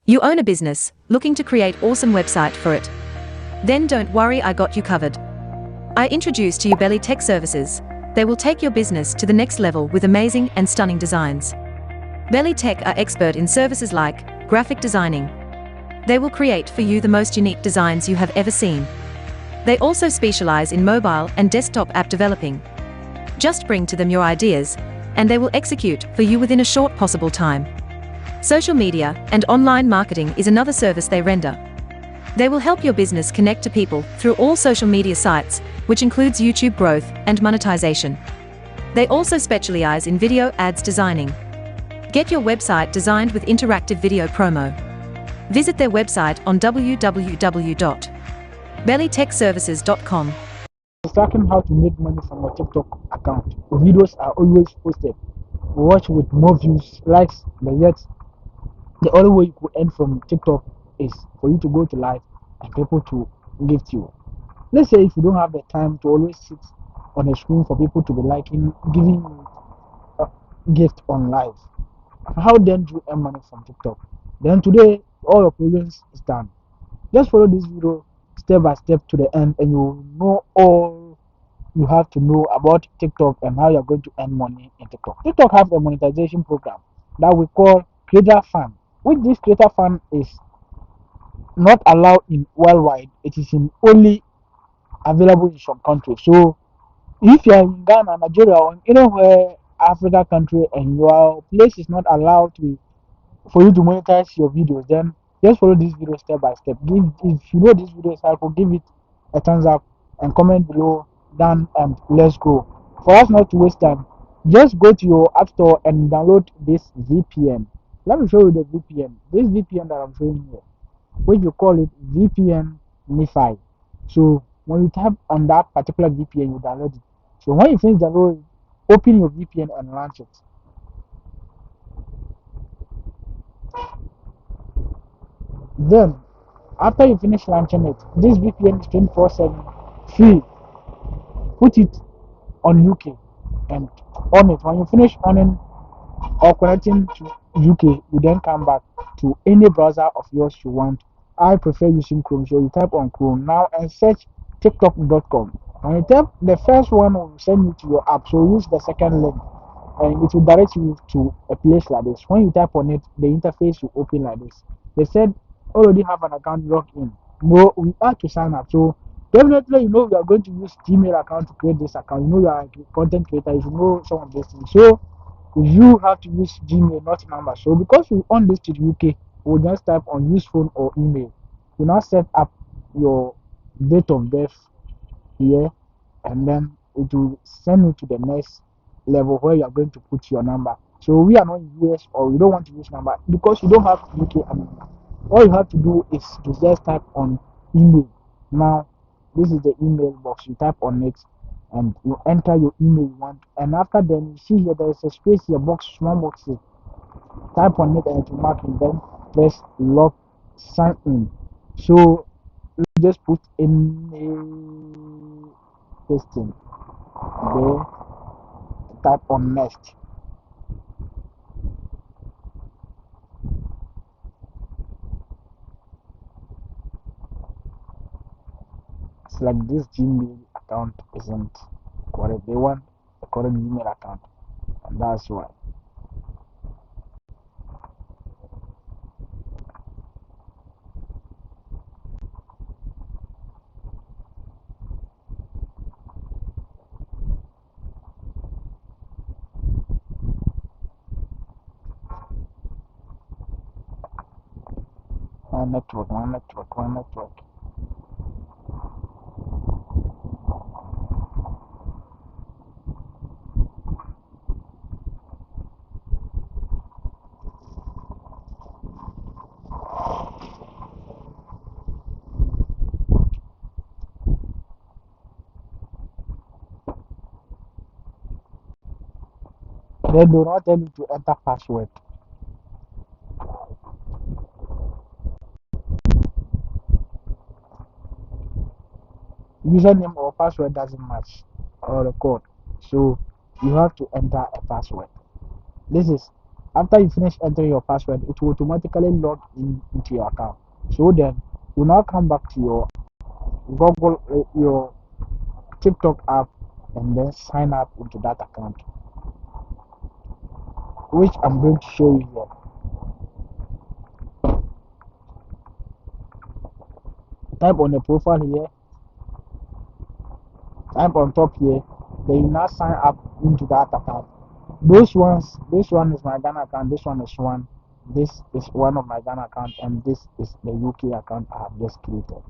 You own a business, looking to create awesome website for it? Then don't worry, I got you covered. I introduce to you Belly Tech Services. They will take your business to the next level with amazing and stunning designs. Belly Tech are expert in services like graphic designing. They will create for you the most unique designs you have ever seen. They also specialize in mobile and desktop app developing. Just bring to them your ideas, and they will execute for you within a short possible time. Social media and online marketing is another service they render. They will help your business connect to people through all social media sites, which includes YouTube growth and monetization. They also specialize in video ads designing. Get your website designed with interactive video promo. Visit their website on www.bellytechservices.com. Tracking how to make money from your TikTok account. The videos are always posted. Watch with more views, likes, but yet the only way you could earn from TikTok is for you to go to live and people to gift you. Let's say if you don't have the time to always sit on a screen for people to be liking, giving you a gift on live. How then do you earn money from TikTok? Then today, all your problems is done. Just follow this video step by step to the end, and you will know all you have to know about TikTok and how you're going to earn money in TikTok. TikTok have a monetization program that we call Creator Fund, which this Creator Fund is not allowed in worldwide. It is in only available in some countries. So if you are in Ghana, Nigeria, or anywhere Africa country, and your place is not allowed to for you to monetize your videos, then just follow this video step by step. If you know this video is helpful, give it a thumbs up and comment below. Done, and let's go. For us not to waste time, just go to your app store and download this VPN. Let me show you the VPN. This VPN that I'm showing here, which you call it VPN Nephi. So when you tap on that particular VPN, you download it. So when you finish downloading, open your VPN and launch it. Then after you finish launching it, this VPN is 24/7 free. Put it on UK and on it. When you finish on or connecting to UK, you then come back to any browser of yours you want. I prefer using Chrome, so you type on Chrome now and search tiktok.com. When you type, the first one will send you to your app, so use the second link and it will direct you to a place like this. When you type on it, the interface will open like this. They said already have an account logged in. No, we have to sign up. So definitely, you know, we are going to use Gmail account to create this account. You know, you are a content creator, you should know some of these things. So you have to use Gmail, not number. So because we own this to the UK, we'll just type on use phone or email. You now set up your date of birth here, and then it will send you to the next level where you are going to put your number. So we are not in US, or you don't want to use number because you don't have UK number. All you have to do is to just type on email. Now this is the email box. You type on it and you enter your email you want, and after then you see here there is a space here, box, small box here. Type on it and it will mark it, then press log sign in. So just put in this thing there, type on next. It's like this Gmail account isn't correct. They want a correct Gmail account, and that's why. One network, one network, one network. They do not tell you to enter password. Username or password doesn't match or the code, so you have to enter a password. This is After you finish entering your password, it will automatically log in into your account. So then you now come back to your Google, your TikTok app, and then sign up into that account, which I'm going to show you here. Type on the profile here, type on top here, then you now sign up into that account. Those ones, this one is my Ghana account, this one is one, this is one of my Ghana account, and this is the UK account I have just created.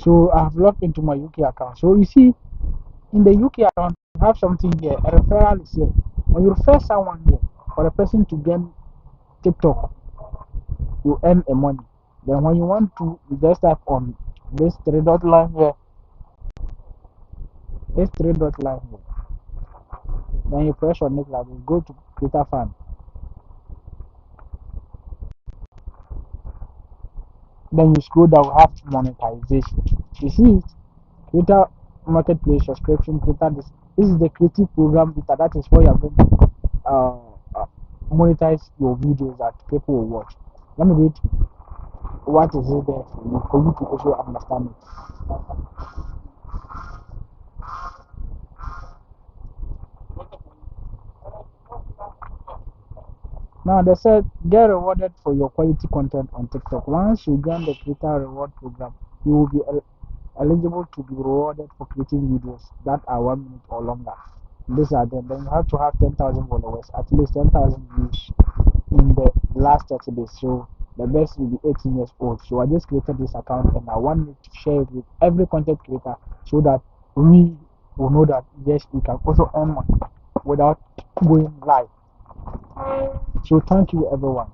So I have logged into my UK account. So you see, in the UK account, you have something here. A referral is here. When you refer someone here, for the person to get TikTok, you earn a money. Then when you want to, you just type on this three dot line here. This three dot line here. Then you press on it like this. Go to Creator Fund. Then you scroll down. We have monetization. You see it? Creator Marketplace subscription. Creator this. This is the creative program beta. That is where you are going to uh, uh, monetize your videos that people will watch. Let me read what is it there for you to also understand it. Now they said get rewarded for your quality content on TikTok. Once you join the Creator Reward Program, you will be eligible to be rewarded for creating videos that are 1 minute or longer. These are them. Then you have to have 10,000 followers, at least 10,000 views in the last 30 days. So the best will be 18 years old. So I just created this account and I want to share it with every content creator so that we will know that yes, we can also earn money without going live. So thank you everyone.